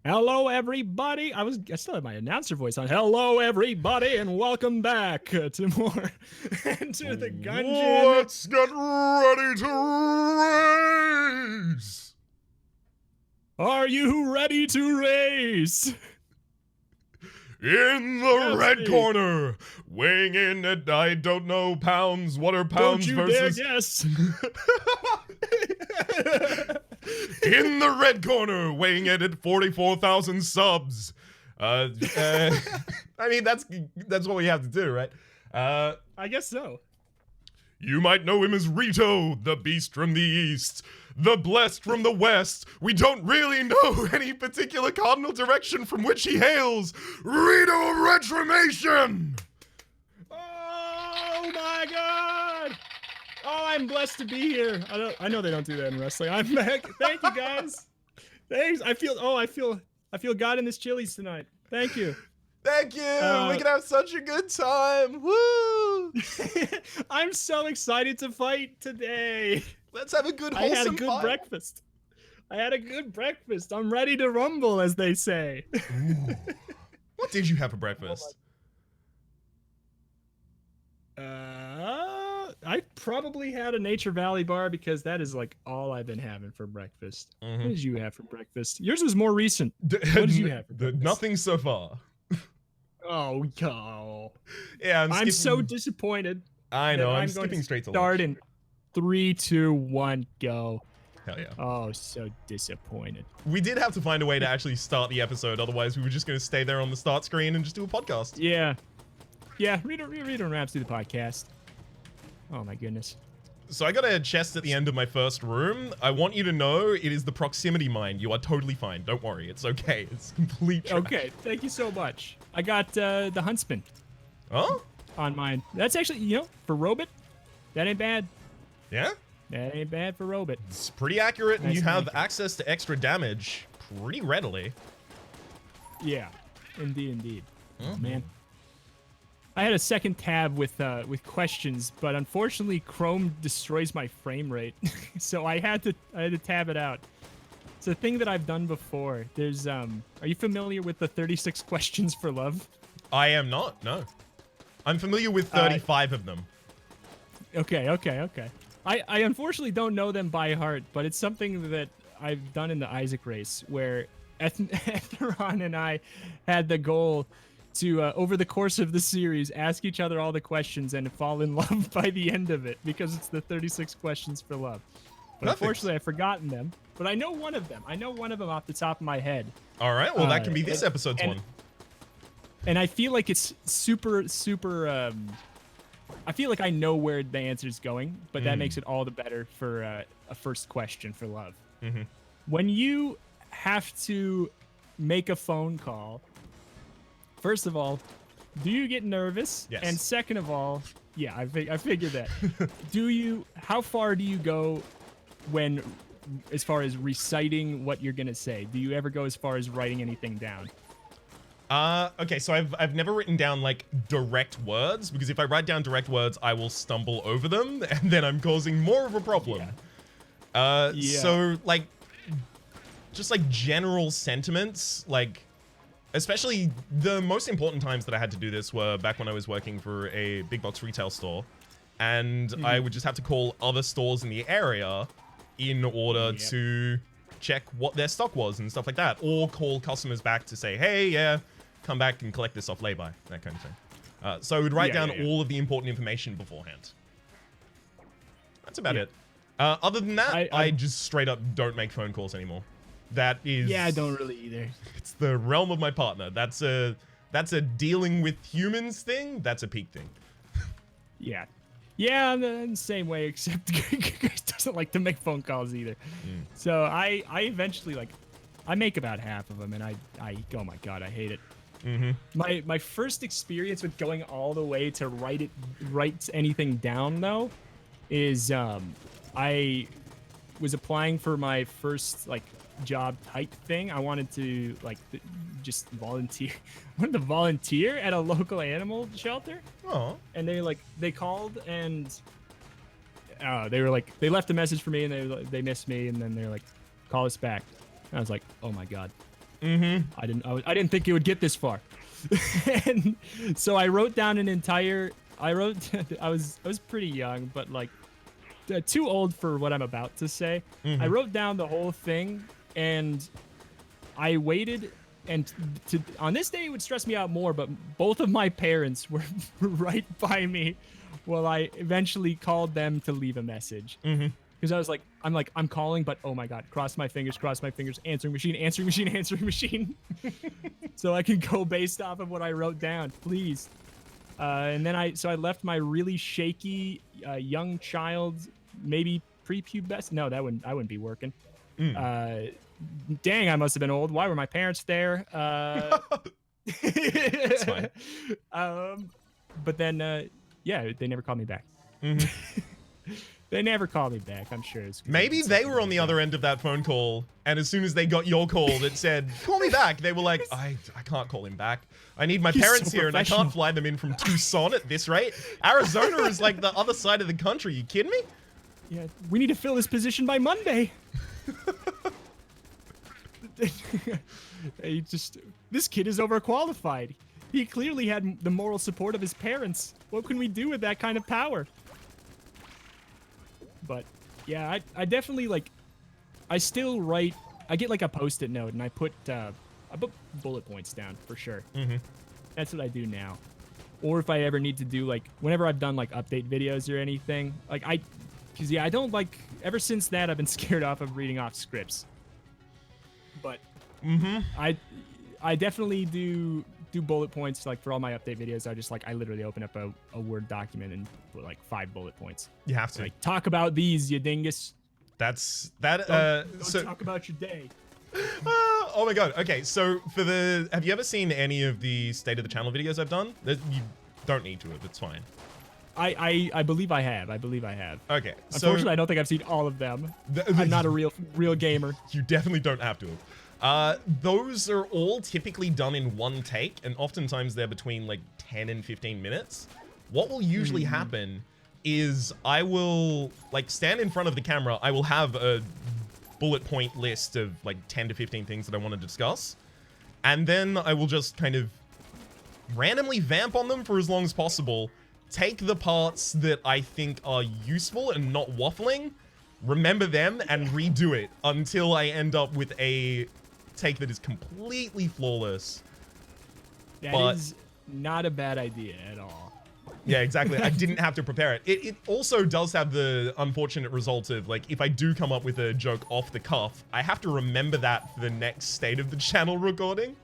Hello, everybody. I still have my announcer voice on. Hello, everybody, and welcome back to more Enter the Gungeon. Let's get ready to race! Are you ready to race? In the red me. corner, weighing in at, I don't know, pounds. What are pounds Don't you versus... dare guess. In the red corner, weighing in at 44,000 subs. I mean, that's what we have to do, right? I guess so. You might know him as Reto, the beast from the east, the blessed from the west. We don't really know any particular cardinal direction from which he hails. Reto of Retromation! Oh my god! Oh, I'm blessed to be here. I know they don't do that in wrestling. I'm back. Thank you, guys. Thanks. I feel God in this Chili's tonight. Thank you. Thank you. We can have such a good time. Woo! I'm so excited to fight today. Let's have a good wholesome I had a good fight. breakfast. I had a good breakfast. I'm ready to rumble, as they say. What did you have for breakfast? I probably had a Nature Valley bar because that is like all I've been having for breakfast. What did you have for breakfast? Yours was more recent. What did you have for breakfast? Nothing so far. Oh, no. Yeah, I'm so disappointed. I know, I'm skipping straight to lunch. Start in 3, 2, 1, go. Hell yeah. Oh, so disappointed. We did have to find a way to actually start the episode, otherwise we were just going to stay there on the start screen and just do a podcast. Yeah. Yeah, Reto and Rhapsody the podcast. Oh my goodness. So I got a chest at the end of my first room. I want you to know it is the proximity mine. You are totally fine. Don't worry. It's okay. It's complete trash. Okay, thank you so much. I got the Huntsman. Oh? On mine. That's actually, you know, for Robot, that ain't bad. Yeah? That ain't bad for Robot. It's pretty accurate, and Nice you and have accurate. access to extra damage pretty readily. Yeah, indeed. Oh, man. I had a second tab with questions, but unfortunately Chrome destroys my frame rate, so I had to tab it out. It's a thing that I've done before. There's are you familiar with the 36 questions for love? I am not. No, I'm familiar with 35 of them. Okay. I unfortunately don't know them by heart, but it's something that I've done in the Isaac race where Etheron and I had the goal to, over the course of the series, ask each other all the questions and fall in love by the end of it, because it's the 36 questions for love. But unfortunately, I've forgotten them. But I know one of them. I know one of them off the top of my head. All right, well, that can be this episode's one. And I feel like it's super, I feel like I know where the answer's going, but that makes it all the better for a first question for love. When you have to make a phone call, first of all, do you get nervous? Yes. And second of all, yeah, I figured that. How far do you go as far as reciting what you're gonna say? Do you ever go as far as writing anything down? Okay, so I've never written down like direct words, because if I write down direct words, I will stumble over them, and then I'm causing more of a problem. Yeah. So like, just like general sentiments, like, especially the most important times that I had to do this were back when I was working for a big box retail store, and I would just have to call other stores in the area in order to check what their stock was and stuff like that, or call customers back to say, hey, yeah, come back and collect this off lay-by, that kind of thing. So I would write down all of the important information beforehand. That's about it. Other than that, I just straight up don't make phone calls anymore. That is... Yeah, I don't really either. It's the realm of my partner. That's a dealing with humans thing. That's a peak thing. Yeah. Yeah, I'm the same way, except Grace doesn't like to make phone calls either. So I eventually, like, I make about half of them, and I oh my god, I hate it. My first experience with going all the way to write anything down, though, is I was applying for my first, like, job type thing. I wanted to, like, just volunteer. I wanted to volunteer at a local animal shelter. Oh. And they called, and they were like, they left a message for me, and they missed me, and then they were like, call us back. And I was like, oh my god. I didn't think it would get this far. And so I wrote down an entire. I was pretty young, but like too old for what I'm about to say. I wrote down the whole thing, and I waited. And on this day, it would stress me out more, but both of my parents were right by me while I eventually called them to leave a message. Because I was like, I'm calling, but oh my God, cross my fingers, answering machine. So I can go based off of what I wrote down, please. And then I left my really shaky young child, maybe prepubescent. No, I wouldn't be working. Dang, I must have been old. Why were my parents there? It's fine. But then, yeah, they never called me back. They never called me back, I'm sure. Maybe they were on the other end of that phone call, and as soon as they got your call that said, call me back, they were like, I can't call him back. I need my parents here, and I can't fly them in from Tucson at this rate. Arizona is like the other side of the country. You kidding me? Yeah, we need to fill this position by Monday. This kid is overqualified. He clearly had the moral support of his parents. What can we do with that kind of power? But yeah, I definitely like. I still write. I get like a post-it note and I put bullet points down for sure. That's what I do now. Or if I ever need to do like whenever I've done like update videos or anything, like because yeah, I don't like. Ever since that, I've been scared off of reading off scripts. But I definitely do bullet points like for all my update videos. I literally open up a Word document and put like 5 bullet points. You have to like talk about these, you dingus. That's that. Don't talk about your day. Oh my God. Okay, so have you ever seen any of the state of the channel videos I've done? You don't need to have. It's fine. I believe I have. Okay. Unfortunately, I don't think I've seen all of them. I'm not a real gamer. You definitely don't have to have. Those are all typically done in one take, and oftentimes they're between like 10 and 15 minutes. What will usually happen is I will like stand in front of the camera. I will have a bullet point list of like 10 to 15 things that I want to discuss. And then I will just kind of randomly vamp on them for as long as possible. Take the parts that I think are useful and not waffling, remember them, and redo it until I end up with a take that is completely flawless. That is not a bad idea at all. Yeah, exactly. I didn't have to prepare it. It also does have the unfortunate result of, like, if I do come up with a joke off the cuff, I have to remember that for the next state of the channel recording.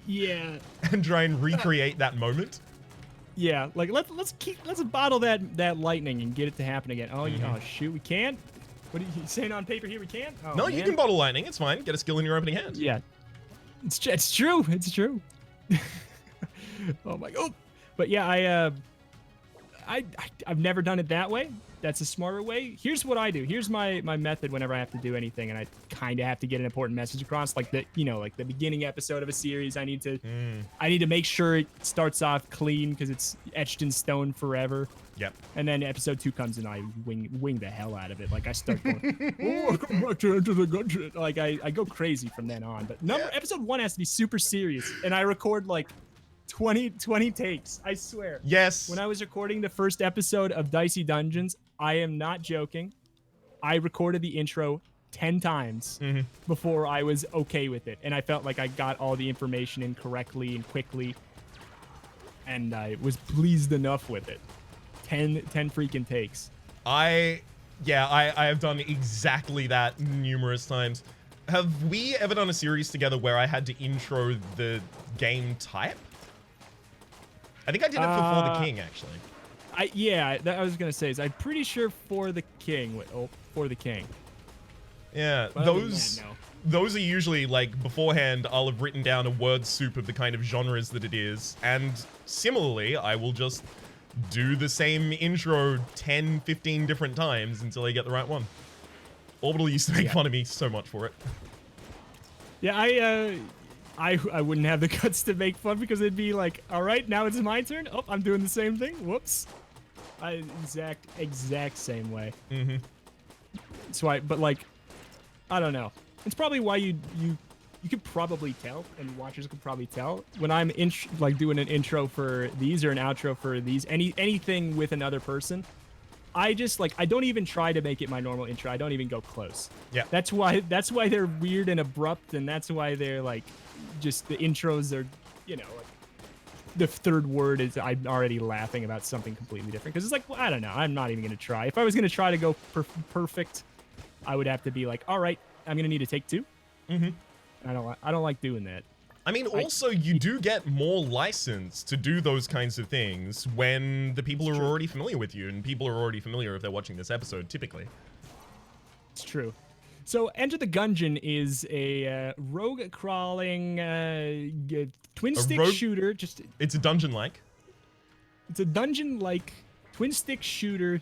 Yeah. And try and recreate that moment. Yeah, like let's bottle that lightning and get it to happen again. Oh, oh shoot, we can't. What are you saying on paper here? We can't. Oh, no, man. You can bottle lightning. It's fine. Get a skill in your opening hand. Yeah, it's true. It's true. Oh my god. But yeah, I've never done it that way. That's a smarter way. Here's what I do. Here's my method whenever I have to do anything, and I kind of have to get an important message across, like the beginning episode of a series. I need to make sure it starts off clean because it's etched in stone forever. Yep. And then episode 2 comes and I wing the hell out of it. Like I start going, oh, come back to Enter the Gungeon. Like I go crazy from then on. But episode 1 has to be super serious, and I record like 20 takes. I swear. Yes. When I was recording the first episode of Dicey Dungeons, I am not joking, I recorded the intro 10 times before I was okay with it, and I felt like I got all the information in correctly and quickly, and I was pleased enough with it. 10 freaking takes. I have done exactly that numerous times. Have we ever done a series together where I had to intro the game type? I think I did it for the King, actually. I was gonna say is I'm pretty sure for the King. For the King. Yeah, those are usually like beforehand. I'll have written down a word soup of the kind of genres that it is, and similarly, I will just do the same intro 10, 15 different times until I get the right one. Orbital used to make fun of me so much for it. Yeah, I wouldn't have the guts to make fun because it'd be like, all right, now it's my turn. Oh, I'm doing the same thing. Whoops. Exact same way. So but like, I don't know. It's probably why you you could probably tell, and watchers could probably tell when I'm like doing an intro for these or an outro for these, anything with another person. I just like I don't even try to make it my normal intro. I don't even go close. Yeah. That's why they're weird and abrupt, and that's why they're like just the intros are, you know, like the third word is I'm already laughing about something completely different because it's like, well, I don't know. I'm not even gonna try. If I was gonna try to go perfect, I would have to be like, all right, I'm gonna need to take 2. I don't like doing that. I mean, also, you do get more license to do those kinds of things when the people are already familiar with you, and people are already familiar if they're watching this episode, typically. It's true. So, Enter the Gungeon is a rogue-crawling twin-stick shooter. It's a dungeon-like. It's a dungeon-like twin-stick shooter.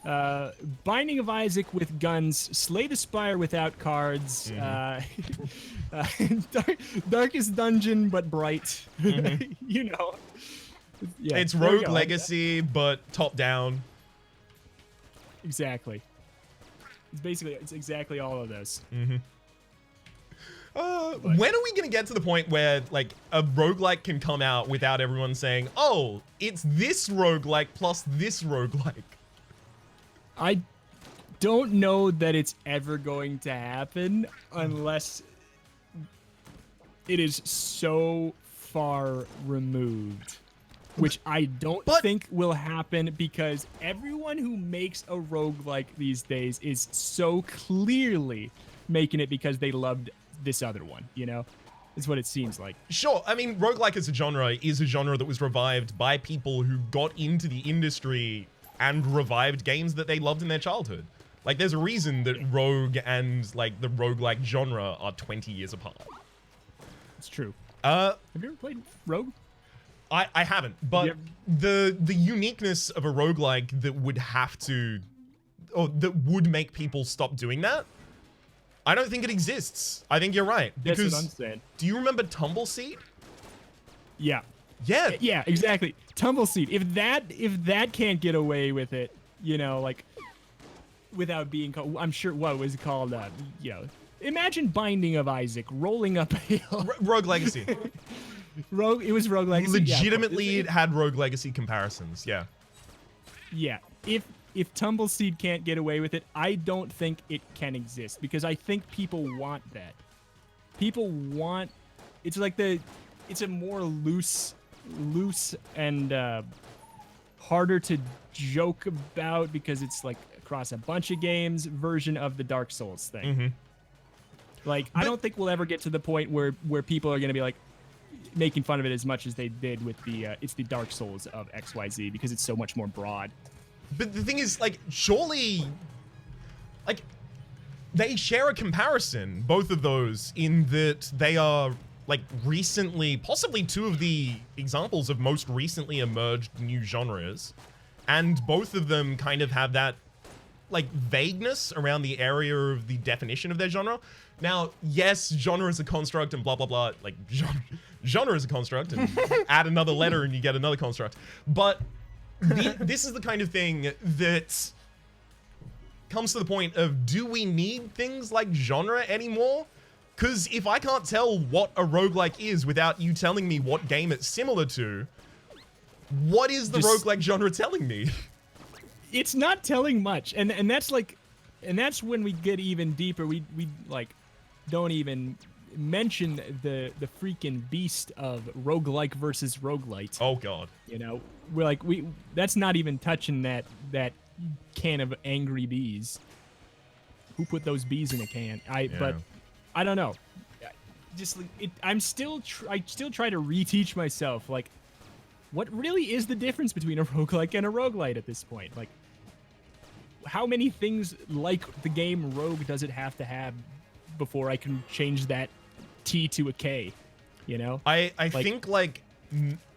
Binding of Isaac with guns, Slay the Spire without cards, Darkest Dungeon but bright. You know, yeah, it's Rogue Legacy but top down. Exactly. It's exactly all of this. When are we gonna get to the point where like a roguelike can come out without everyone saying, "Oh, it's this roguelike plus this roguelike"? I don't know that it's ever going to happen unless it is so far removed, which I don't think will happen because everyone who makes a roguelike these days is so clearly making it because they loved this other one, you know? Is what it seems like. Sure, I mean, roguelike as a genre is a genre that was revived by people who got into the industry and revived games that they loved in their childhood. Like, there's a reason that Rogue and, like, the roguelike genre are 20 years apart. It's true. Have you ever played Rogue? I haven't, but the uniqueness of a roguelike that would have to, or that would make people stop doing that, I don't think it exists. I think you're right. Because, that's what I'm saying. Do you remember Tumbleseed? Yeah. Yeah. Yeah, exactly. Tumbleseed. If that can't get away with it, you know, like without being called, I'm sure what was it called, you know, imagine Binding of Isaac rolling up a hill. Rogue Legacy. It was Rogue Legacy. Legitimately, it had Rogue Legacy comparisons. Yeah. Yeah. If Tumbleseed can't get away with it, I don't think it can exist because I think people want that. People want. It's like it's a more loose and harder to joke about because it's like across a bunch of games version of the Dark Souls thing. Like, I don't think we'll ever get to the point where people are going to be like making fun of it as much as they did with it's the Dark Souls of XYZ because it's so much more broad. But the thing is, like, surely, like, they share a comparison, both of those, in that they are, like, recently, possibly 2 of the examples of most recently emerged new genres, and both of them kind of have that, like, vagueness around the area of the definition of their genre. Now, yes, genre is a construct and blah, blah, blah, like, genre is a construct, and add another letter and you get another construct, but this is the kind of thing that comes to the point of, do we need things like genre anymore? Because if I can't tell what a roguelike is without you telling me what game it's similar to, what is the roguelike genre telling me? It's not telling much, and that's like, and that's when we get even deeper. We like don't even mention the freaking beast of roguelike versus roguelite. Oh god. You know, we're like that's not even touching that can of angry bees. Who put those bees in a can? But I don't know. Just I still try to reteach myself like what really is the difference between a roguelike and a roguelite at this point? Like how many things like the game Rogue does it have to have before I can change that T to a K, you know? I think like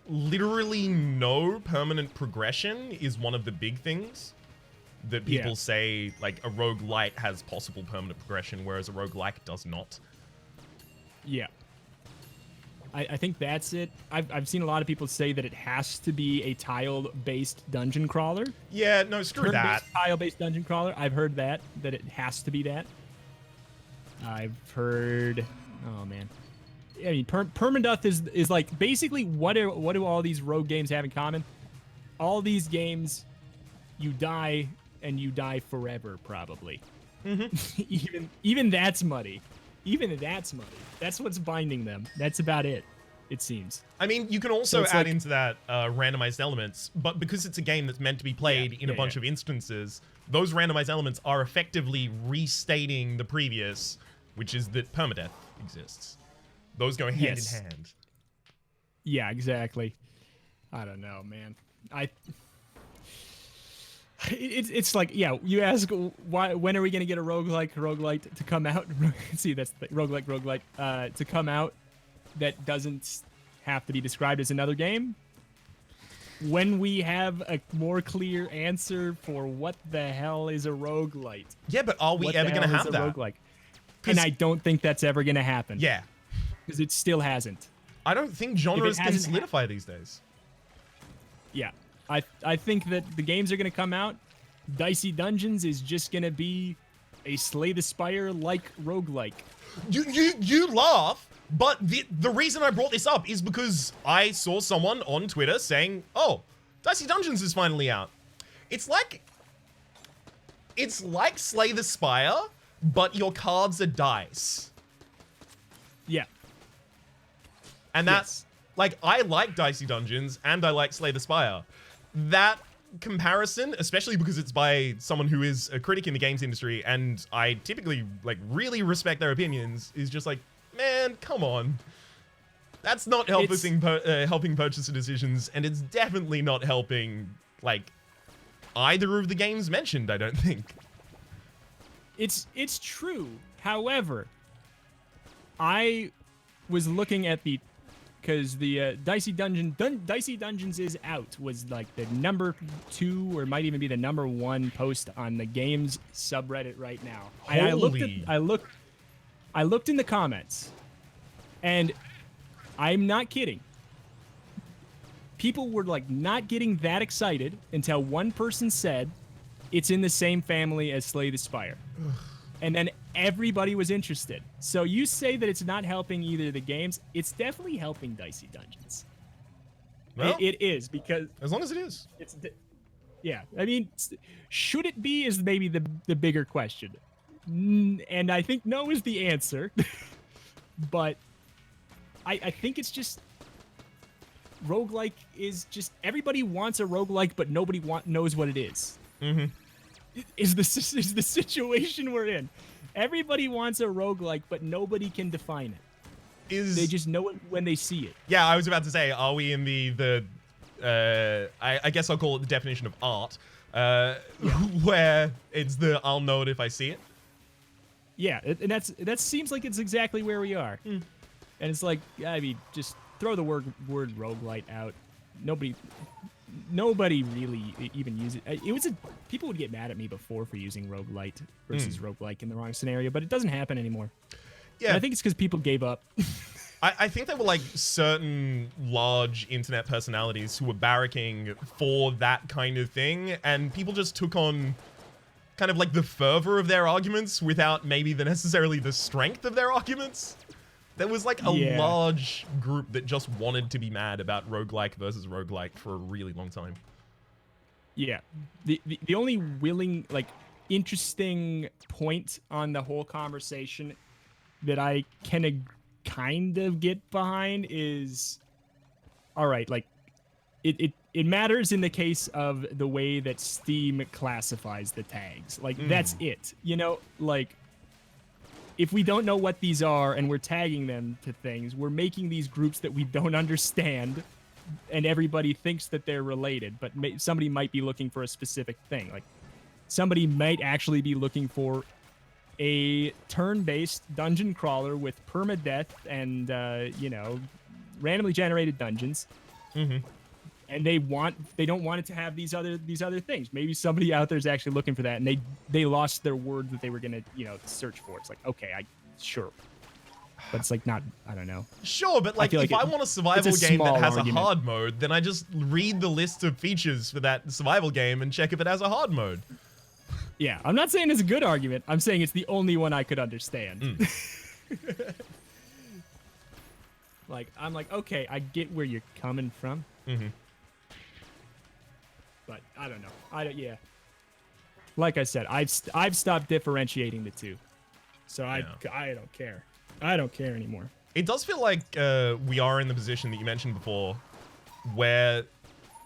literally no permanent progression is one of the big things that people say, like a roguelite has possible permanent progression, whereas a roguelike does not. Yeah. I think that's it. I've seen a lot of people say that it has to be a tile-based dungeon crawler. Yeah, no, screw that. Tile-based dungeon crawler. I've heard that it has to be that. I've heard Oh man. I mean, permadeath is like basically what do all these rogue games have in common? All these games, you die and you die forever probably. Mm-hmm. even that's muddy. Even that's muddy. That's what's binding them. That's about it. It seems. I mean, you can also add into that randomized elements, but because it's a game that's meant to be played in a bunch of instances, those randomized elements are effectively restating the previous, which is that permadeath exists. Those go hand in hand. Yeah, exactly. I don't know, man. It's like, yeah, you ask when are we gonna get a roguelite to come out? See, that's the roguelite to come out that doesn't have to be described as another game. When we have a more clear answer for what the hell is a roguelite. Yeah, but are we ever gonna have that? Roguelike? And I don't think that's ever gonna happen. Yeah. Because it still hasn't. I don't think genres can solidify these days. Yeah. I think that the games are going to come out. Dicey Dungeons is just going to be a Slay the Spire-like roguelike. You laugh, but the reason I brought this up is because I saw someone on Twitter saying, oh, Dicey Dungeons is finally out. It's like Slay the Spire, but your cards are dice. Yeah. And that's, like, I like Dicey Dungeons, and I like Slay the Spire. That comparison, especially because it's by someone who is a critic in the games industry, and I typically, like, really respect their opinions, is just like, man, come on. That's not helping purchaser decisions, and it's definitely not helping, like, either of the games mentioned, I don't think. It's true. However, I was looking at because the Dicey Dungeons is out was like the number 2 or might even be the number 1 post on the games subreddit right now. And I looked in the comments, and I'm not kidding. People were like not getting that excited until one person said it's in the same family as Slay the Spire. And then everybody was interested. So you say that it's not helping either of the games. It's definitely helping Dicey Dungeons. Well, it is, because... As long as it is. Yeah. I mean, should it be is maybe the bigger question. And I think no is the answer. But I think it's just... Roguelike is just... Everybody wants a roguelike, but nobody knows what it is. Mm-hmm. Is the situation we're in. Everybody wants a roguelike, but nobody can define it. They just know it when they see it. Yeah, I was about to say, are we in I guess I'll call it the definition of art, where it's the I'll know it if I see it? Yeah, and that seems like it's exactly where we are. And it's like, I mean, just throw the word roguelite out. Nobody really even uses it. People would get mad at me before for using roguelite versus roguelike in the wrong scenario, but it doesn't happen anymore. Yeah, and I think it's because people gave up. I think there were like certain large internet personalities who were barracking for that kind of thing, and people just took on kind of like the fervor of their arguments without maybe necessarily the strength of their arguments. There was like a large group that just wanted to be mad about roguelike versus roguelike for a really long time. Yeah. The only interesting point on the whole conversation that I can kind of get behind is, all right, like, it matters in the case of the way that Steam classifies the tags. Like, that's it. You know, like... If we don't know what these are and we're tagging them to things, we're making these groups that we don't understand, and everybody thinks that they're related, but somebody might be looking for a specific thing. Like, somebody might actually be looking for a turn-based dungeon crawler with permadeath and, randomly generated dungeons. Mm-hmm. And they don't want it to have these other things. Maybe somebody out there is actually looking for that, and they lost their word that they were gonna search for. It's like, okay, sure, but it's like not, I don't know. Sure, but like if I want a survival game that has a hard mode, then I just read the list of features for that survival game and check if it has a hard mode. Yeah, I'm not saying it's a good argument. I'm saying it's the only one I could understand. Like, I'm like, okay, I get where you're coming from. Mm-hmm. But I don't know. Yeah. Like I said, I've stopped differentiating the two. So I don't care. I don't care anymore. It does feel like we are in the position that you mentioned before, where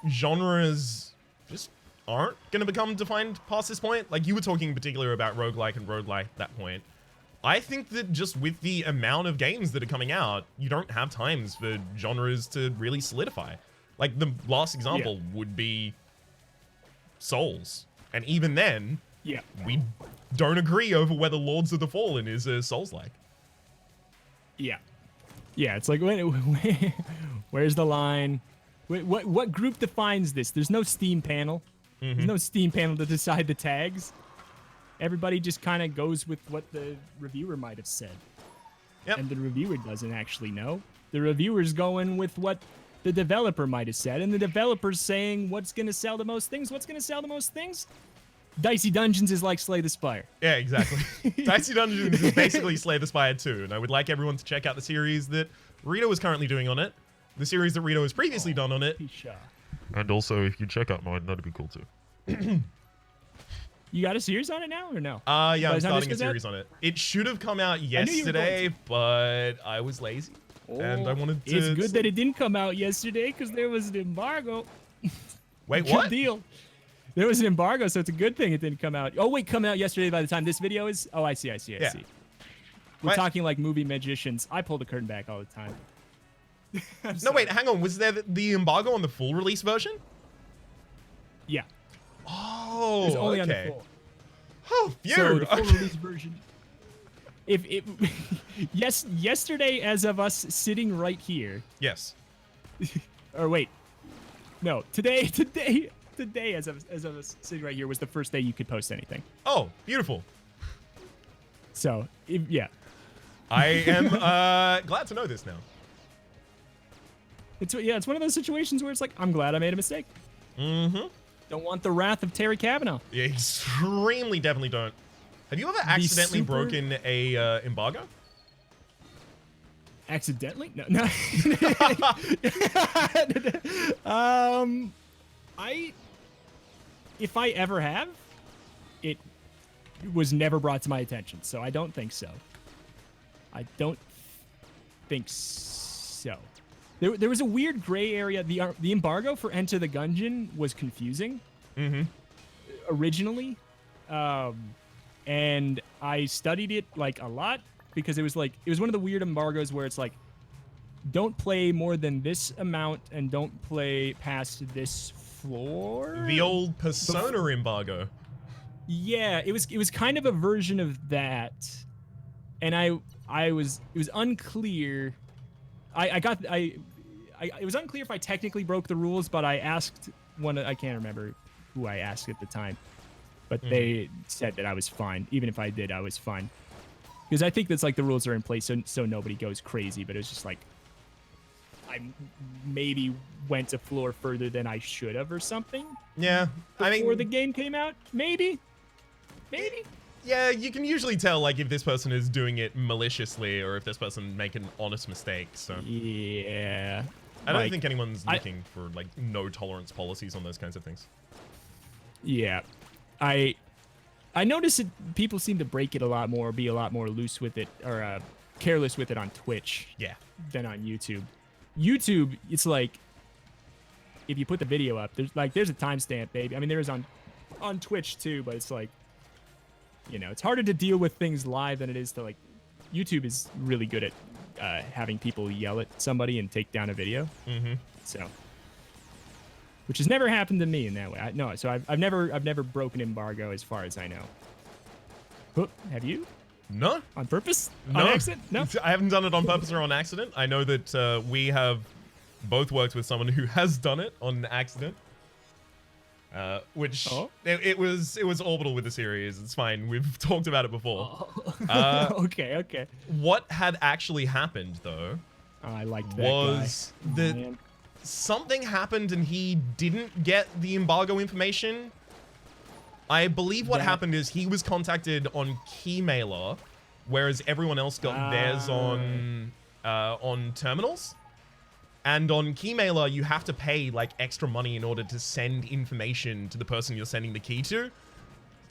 genres just aren't going to become defined past this point. Like, you were talking in particular about roguelike and roguelike at that point. I think that just with the amount of games that are coming out, you don't have times for genres to really solidify. Like, the last example would be Souls. And even then, we don't agree over whether Lords of the Fallen is a Souls-like. Yeah. Yeah, it's like, where's the line? What group defines this? There's no Steam panel. There's no Steam panel to decide the tags. Everybody just kind of goes with what the reviewer might have said. Yep. And the reviewer doesn't actually know. The reviewer's going with what the developer might have said, and the developer's saying what's going to sell the most things. What's going to sell the most things? Dicey Dungeons is like Slay the Spire. Yeah, exactly. Dicey Dungeons is basically Slay the Spire 2, and I would like everyone to check out the series that Reto is currently doing on it, the series that Reto has previously done on it. And also, if you check out mine, that'd be cool too. You got a series on it now, or no? Yeah, I'm starting a series on it. It should have come out yesterday, but I was lazy. And I wanted to... It's good that it didn't come out yesterday, because there was an embargo. Wait, good what? Deal. There was an embargo, so it's a good thing it didn't come out. Oh, wait, come out yesterday by the time this video is... Oh, I see. We're talking like movie magicians. I pull the curtain back all the time. No, wait, hang on. Was there the embargo on the full release version? Yeah. Oh, it's only on the full. Oh, phew. So the full release version... yesterday, as of us sitting right here. Yes. Or wait, no, today, as of us sitting right here was the first day you could post anything. Oh, beautiful. So, yeah. I am glad to know this now. It's one of those situations where it's like, I'm glad I made a mistake. Mm-hmm. Don't want the wrath of Terry Kavanaugh. Yeah, extremely definitely don't. Have you ever accidentally broken a embargo? Accidentally? No. If I ever have, it was never brought to my attention, so I don't think so. There was a weird gray area. The embargo for Enter the Gungeon was confusing. Originally. And I studied it like a lot because it was one of the weird embargoes where it's like, don't play more than this amount and don't play past this floor. The old Persona embargo. Yeah, it was kind of a version of that, and it was unclear. It was unclear if I technically broke the rules, but I asked I can't remember who I asked at the time. But they said that I was fine. Even if I did, I was fine. Because I think that's like the rules are in place so nobody goes crazy. But it was just like, I maybe went a floor further than I should have or something. Yeah. Before the game came out? Maybe. Yeah, you can usually tell like if this person is doing it maliciously or if this person make an honest mistake. So yeah. I don't think anyone's looking for like no tolerance policies on those kinds of things. Yeah. I noticed that people seem to break it a lot more, be a lot more loose with it, or careless with it on Twitch than on YouTube. YouTube, it's like, if you put the video up, there's a timestamp, baby. I mean, there is on Twitch too, but it's like, it's harder to deal with things live than it is to like, YouTube is really good at having people yell at somebody and take down a video. So... Which has never happened to me in that way. So I've never broken embargo as far as I know. Oh, have you? No. On purpose? No. On accident? No. I haven't done it on purpose or on accident. I know that we have both worked with someone who has done it on accident. Which it was orbital with the series. It's fine. We've talked about it before. Okay. What had actually happened though? I liked that was guy. that something happened and he didn't get the embargo information. I believe what happened is he was contacted on Keymailer, whereas everyone else got theirs on on terminals. And on Keymailer, you have to pay like extra money in order to send information to the person you're sending the key to.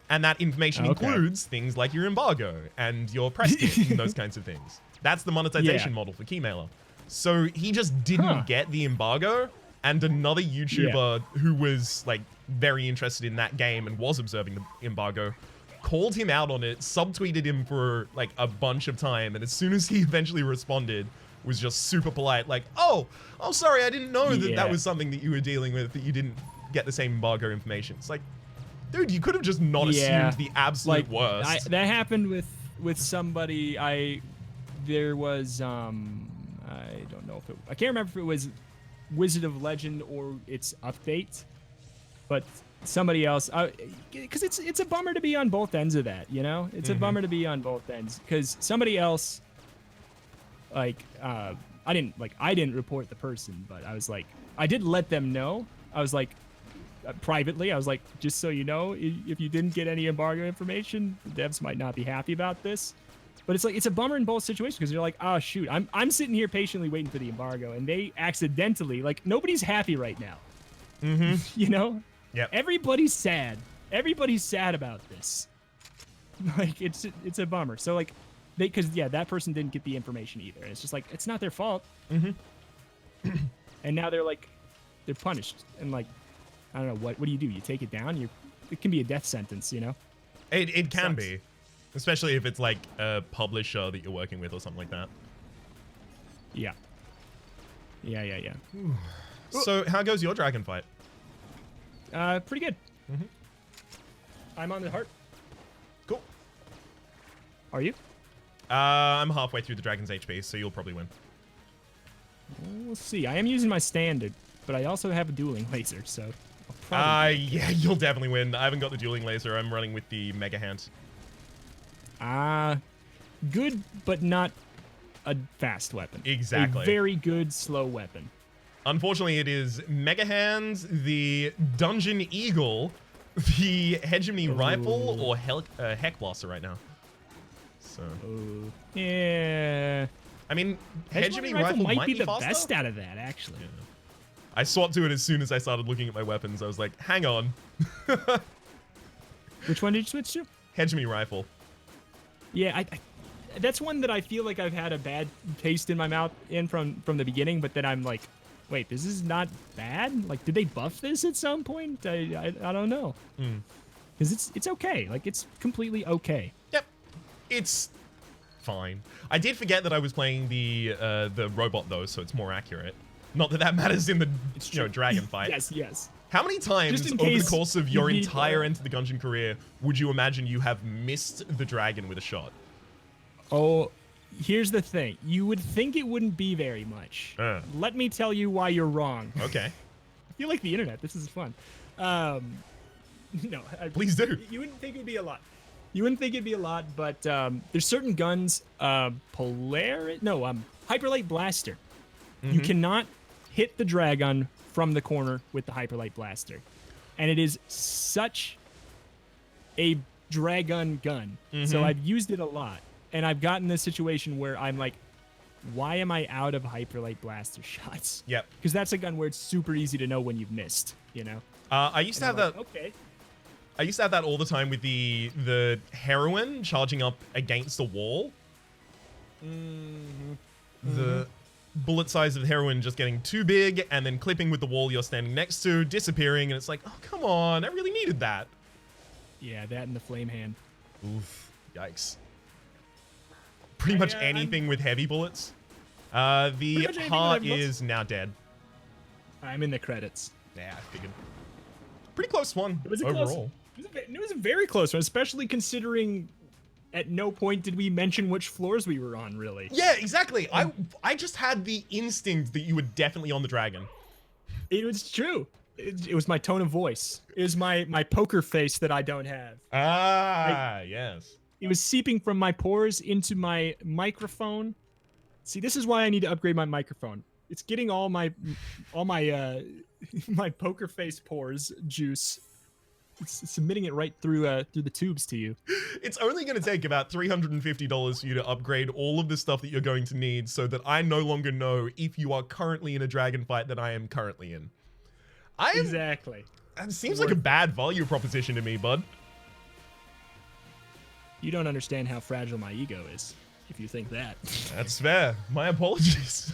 And that information includes things like your embargo and your press kit and those kinds of things. That's the monetization model for Keymailer. So he just didn't get the embargo, and another YouTuber who was like very interested in that game and was observing the embargo called him out on it, subtweeted him for like a bunch of time, and as soon as he eventually responded, was just super polite, like, oh, sorry, I didn't know that that was something that you were dealing with, that you didn't get the same embargo information. It's like, dude, you could have just not assumed the absolute worst. That happened with somebody. There was I don't know if I can't remember if it was Wizard of Legend or its update, but somebody else, because it's a bummer to be on both ends of that, you know? It's a bummer to be on both ends, because somebody else, like, I didn't report the person, but I was like, I did let them know. I was like, privately, I was like, just so you know, if you didn't get any embargo information, the devs might not be happy about this. But it's like, it's a bummer in both situations, because you're like, oh shoot, I'm sitting here patiently waiting for the embargo, and they accidentally, like, nobody's happy right now. You know? Yep. Everybody's sad. Everybody's sad about this. Like, it's a bummer. So like, because that person didn't get the information either. And it's just like, it's not their fault. And now they're like, they're punished. And like, I don't know, what do? You take it down? It can be a death sentence, you know? It can be. Especially if it's like a publisher that you're working with or something like that. Yeah. Yeah. So how goes your dragon fight? Pretty good. I'm on the heart. Cool. Are you? I'm halfway through the dragon's HP, so you'll probably win. We'll see. I am using my standard, but I also have a dueling laser, so I'll probably yeah, you'll definitely win. I haven't got the dueling laser. I'm running with the mega hand. Good, but not a fast weapon. Exactly. A very good, slow weapon. Unfortunately, it is Mega Hands, the Dungeon Eagle, the Hegemony Rifle, or Heck Blaster right now. So. Yeah. I mean, Hegemony Rifle might be the faster? best out of that, actually. Yeah. I swapped to it as soon as I started looking at my weapons. I was like, hang on. Which one did you switch to? Hegemony Rifle. Yeah, that's one that I feel like I've had a bad taste in my mouth from the beginning, but then I'm like, wait, this is not bad? Like, did they buff this at some point? I don't know. Because it's okay. Like, it's completely okay. Yep. It's fine. I did forget that I was playing the robot, though, so it's more accurate. Not that that matters in the dragon fight. Yes. How many times over the course of your entire Enter the Gungeon career would you imagine you have missed the dragon with a shot? Oh, here's the thing. You would think it wouldn't be very much. Let me tell you why you're wrong. Okay. You like the internet. This is fun. No. Please do. You wouldn't think it would be a lot. But there's certain guns, Hyperlight Blaster. You cannot hit the Dragon from the corner with the Hyperlight Blaster. And it is such a Dragun gun. So I've used it a lot. And I've gotten this situation where I'm like, why am I out of Hyperlight Blaster shots? Yep. Because that's a gun where it's super easy to know when you've missed, you know? I used to have that. Okay. I used to have that all the time with the heroine charging up against the wall. The bullet size of the heroine just getting too big and then clipping with the wall you're standing next to, disappearing, and it's like, oh, come on, I really needed that. Yeah, that and the flame hand. Oof, yikes. Pretty much anything with heavy bullets. The heart is now dead. I'm in the credits. Yeah, I figured. Pretty close one it was a overall. It was a very close one, especially considering at no point did we mention which floors we were on, really. Yeah, exactly. I just had the instinct that you were definitely on the dragon. It was true. It was my tone of voice. It was my poker face that I don't have. Yes. It was seeping from my pores into my microphone. See, this is why I need to upgrade my microphone. It's getting all my my poker face pores juice submitting it right through the tubes to you. It's only going to take about $350 for you to upgrade all of the stuff that you're going to need so that I no longer know if you are currently in a dragon fight that I am currently in. Exactly. It seems like a bad value proposition to me, bud. You don't understand how fragile my ego is, if you think that. That's fair. My apologies.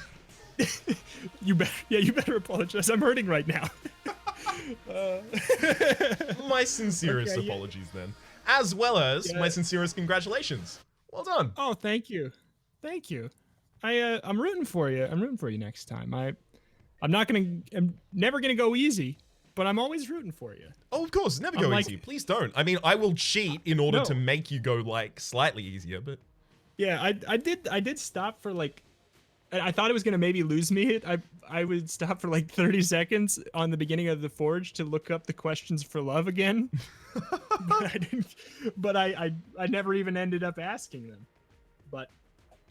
You better apologize. I'm hurting right now. My sincerest apologies then. As well as my sincerest congratulations. Well done. Oh, thank you. Thank you. I'm rooting for you. I'm rooting for you next time. I'm never gonna go easy, but I'm always rooting for you. Oh, of course, never go easy. Please don't. I mean, I will cheat in order to make you go like slightly easier, but yeah, I did stop for like, I thought it was gonna maybe lose me. I would stop for like 30 seconds on the beginning of the Forge to look up the questions for love again. But I didn't. But I never even ended up asking them. But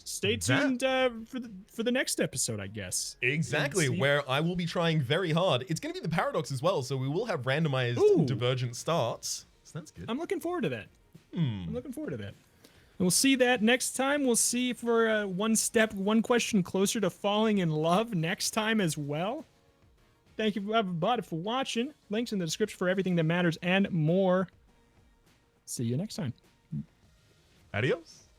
stay tuned for the next episode, I guess. Exactly, where I will be trying very hard. It's going to be the paradox as well, so we will have randomized divergent starts. So that's good. I'm looking forward to that. I'm looking forward to that. And we'll see that next time. We'll see if we're one question closer to falling in love next time as well. Thank you, everybody, for watching. Links in the description for everything that matters and more. See you next time. Adios.